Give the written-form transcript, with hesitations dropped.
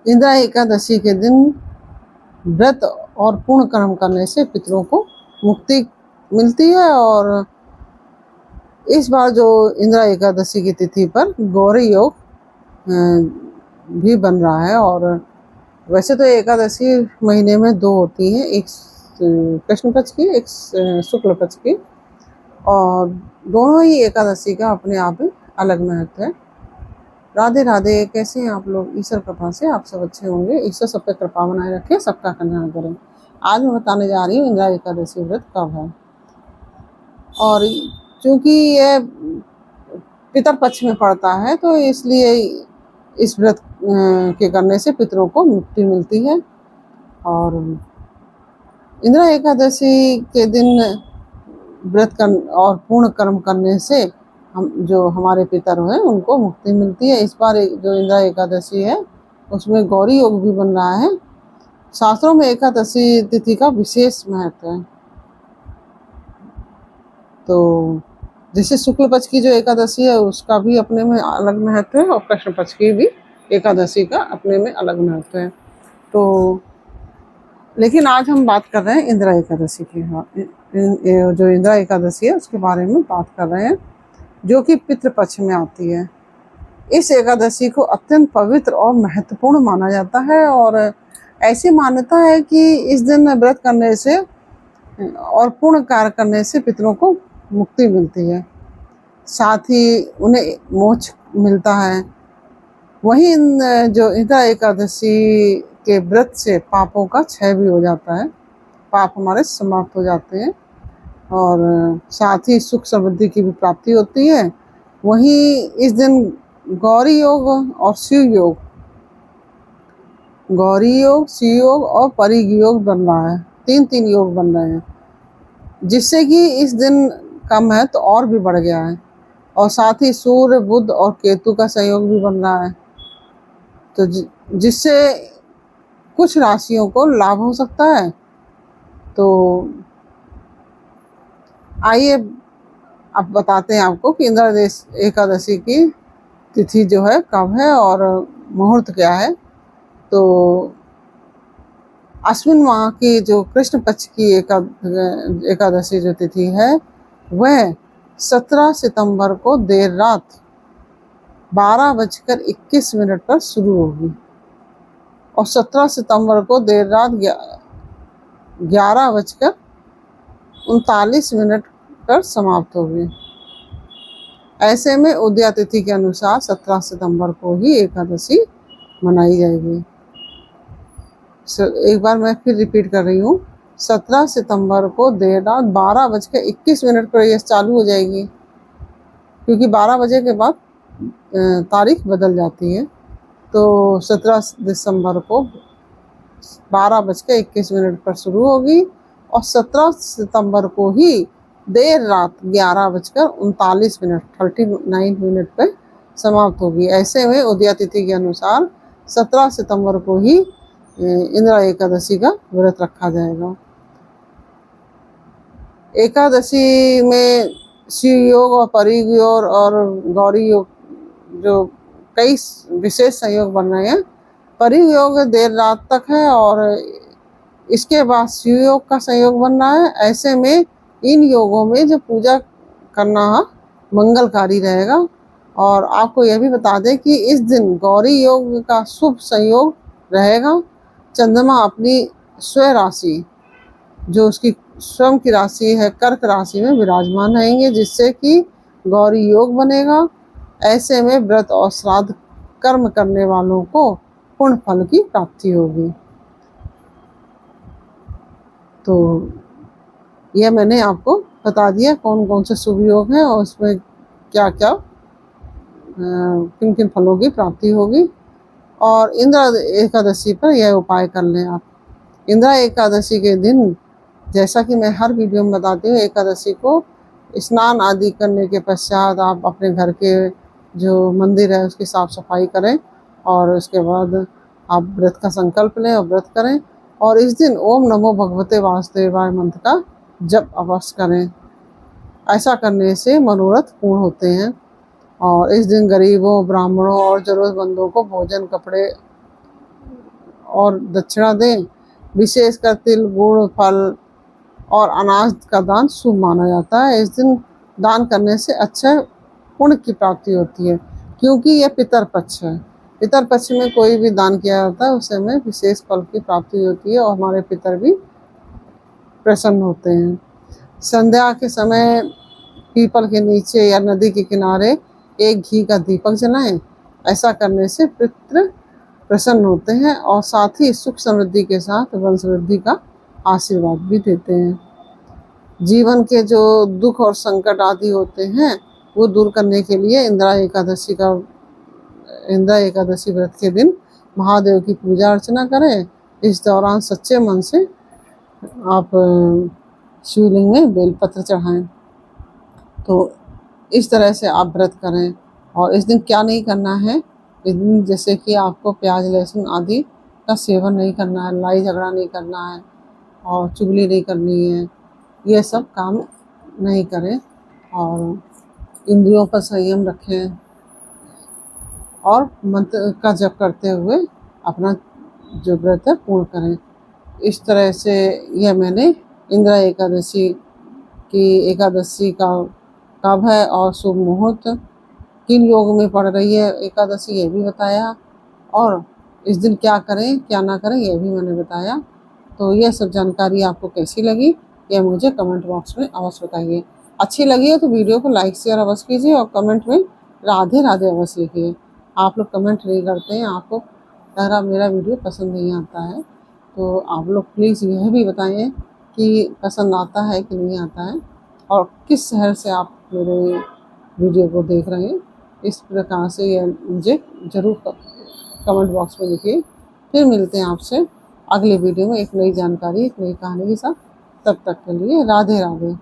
इंदिरा एकादशी के दिन व्रत और पूर्ण कर्म करने से पितरों को मुक्ति मिलती है। और इस बार जो इंदिरा एकादशी की तिथि पर गौरी योग भी बन रहा है। और वैसे तो एकादशी महीने में 2 होती हैं, एक कृष्ण पक्ष की, एक शुक्ल पक्ष की, और दोनों ही एकादशी का अपने आप में अलग महत्व है। राधे राधे। कैसे हैं आप लोग? ईश्वर कृपा से आप सब अच्छे होंगे। ईश्वर सब पे कृपा बनाए रखे, सबका कल्याण करें। आज मैं बताने जा रही हूँ इंदिरा एकादशी व्रत कब है। और चूंकि ये पितर पक्ष में पड़ता है तो इसलिए इस व्रत के करने से पितरों को मुक्ति मिलती है। और इंदिरा एकादशी के दिन व्रत कर और पूर्ण कर्म करने से हम जो हमारे पितर हैं उनको मुक्ति मिलती है। इस बार जो इंदिरा एकादशी है उसमें गौरी योग भी बन रहा है। शास्त्रों में एकादशी तिथि का विशेष महत्व है। तो जैसे शुक्ल पक्ष की जो एकादशी है उसका भी अपने में अलग महत्व है, और कृष्ण पक्ष की भी एकादशी का अपने में अलग महत्व है। तो लेकिन आज हम बात कर रहे हैं इंदिरा एकादशी की। जो इंदिरा एकादशी है उसके बारे में बात कर रहे हैं, जो कि पितृपक्ष में आती है। इस एकादशी को अत्यंत पवित्र और महत्वपूर्ण माना जाता है। और ऐसी मान्यता है कि इस दिन व्रत करने से और पूर्ण कार्य करने से पितरों को मुक्ति मिलती है, साथ ही उन्हें मोक्ष मिलता है। वहीं जो इंदिरा एकादशी के व्रत से पापों का क्षय भी हो जाता है, पाप हमारे समाप्त हो जाते हैं, और साथ ही सुख समृद्धि की भी प्राप्ति होती है। वहीं इस दिन गौरी योग और शिव योग, गौरी योग, शिव योग और परिग योग बन रहा है। 3 योग बन रहे हैं, जिससे कि इस दिन का महत्व और भी बढ़ गया है। और साथ ही सूर्य, बुध और केतु का संयोग भी बन रहा है, तो जिससे कुछ राशियों को लाभ हो सकता है। तो आइए अब बताते हैं आपको कि इंदिरा एकादशी की तिथि जो है कब है और मुहूर्त क्या है। तो अश्विन माह की जो कृष्ण पक्ष की एकादशी जो तिथि है वह 17 सितंबर को देर रात 12:21 पर शुरू होगी, और 17 सितंबर को देर रात 11:39 पर समाप्त होगी। ऐसे में उदया तिथि के अनुसार 17 सितंबर को ही एकादशी मनाई जाएगी। एक बार मैं फिर रिपीट कर रही हूँ, 17 सितंबर को देर रात 12:21 पर यह चालू हो जाएगी, क्योंकि 12 बजे के बाद तारीख बदल जाती है। तो 17 दिसंबर को 12:21 पर शुरू होगी, और 17 सितंबर को ही देर रात 11:39 पर समाप्त होगी। ऐसे में उदया तिथि के अनुसार 17 सितंबर को ही इंदिरा एकादशी का व्रत रखा जाएगा। एकादशी में शिव योग और परिग योग और गौरी योग जो कई विशेष संयोग बन रहे हैं। परिग योग देर रात तक है, और इसके बाद शिव योग का संयोग बन रहा है। ऐसे में इन योगों में जो पूजा करना मंगलकारी रहेगा। और आपको यह भी बता दें कि इस दिन गौरी योग का शुभ संयोग रहेगा। चंद्रमा अपनी स्वयं राशि, जो उसकी स्वयं की राशि है, कर्क राशि में विराजमान रहेंगे, जिससे कि गौरी योग बनेगा। ऐसे में व्रत और श्राद्ध कर्म करने वालों को पुण्य फल की प्राप्ति होगी। तो यह मैंने आपको बता दिया कौन कौन से शुभ योग हैं और उसमें क्या क्या किन किन फलों की प्राप्ति होगी। और इंदिरा एकादशी पर यह उपाय कर लें आप। इंदिरा एकादशी के दिन, जैसा कि मैं हर वीडियो में बताती हूँ, एकादशी को स्नान आदि करने के पश्चात आप अपने घर के जो मंदिर है उसकी साफ सफाई करें, और उसके बाद आप व्रत का संकल्प लें और व्रत करें। और इस दिन ओम नमो भगवते वासुदेवाय मंत्र का जप अवश्य करें। ऐसा करने से मनोरथ पूर्ण होते हैं। और इस दिन गरीबों, ब्राह्मणों और जरूरतमंदों को भोजन, कपड़े और दक्षिणा दें। विशेषकर तिल, गुड़, फल और अनाज का दान शुभ माना जाता है। इस दिन दान करने से अच्छे पुण्य की प्राप्ति होती है, क्योंकि यह पितर पक्ष है। पितर पक्ष में कोई भी दान किया जाता है उसे हमें विशेष फल की प्राप्ति होती है और हमारे पितर भी प्रसन्न होते हैं। संध्या के समय पीपल के नीचे या नदी के किनारे एक घी का दीपक जलाएं। ऐसा करने से पितृ प्रसन्न होते हैं और साथ ही सुख समृद्धि के साथ वंश वृद्धि का आशीर्वाद भी देते हैं। जीवन के जो दुख और संकट आदि होते हैं वो दूर करने के लिए इंदिरा एकादशी व्रत के दिन महादेव की पूजा अर्चना करें। इस दौरान सच्चे मन से आप शिवलिंग में बेलपत्र चढ़ाएं। तो इस तरह से आप व्रत करें। और इस दिन क्या नहीं करना है, इस दिन जैसे कि आपको प्याज लहसुन आदि का सेवन नहीं करना है, लड़ाई झगड़ा नहीं करना है और चुगली नहीं करनी है, ये सब काम नहीं करें और इंद्रियों पर संयम रखें और मंत्र का जप करते हुए अपना जो व्रत है पूर्ण करें। इस तरह से यह मैंने इंदिरा एकादशी का कब है और शुभ मुहूर्त किन योग में पड़ रही है एकादशी ये भी बताया, और इस दिन क्या करें क्या ना करें ये भी मैंने बताया। तो यह सब जानकारी आपको कैसी लगी यह मुझे कमेंट बॉक्स में अवश्य बताइए। अच्छी लगी है तो वीडियो को लाइक शेयर अवश्य कीजिए और कमेंट में राधे राधे अवश्य लिखिए। आप लोग कमेंट नहीं करते हैं, आपको मेरा वीडियो पसंद नहीं आता है, तो आप लोग प्लीज़ यह भी बताएं कि पसंद आता है कि नहीं आता है और किस शहर से आप मेरे वीडियो को देख रहे हैं। इस प्रकार से यह मुझे ज़रूर कमेंट बॉक्स में लिखिए। फिर मिलते हैं आपसे अगले वीडियो में एक नई जानकारी, एक नई कहानी के साथ। तब तक के लिए राधे राधे।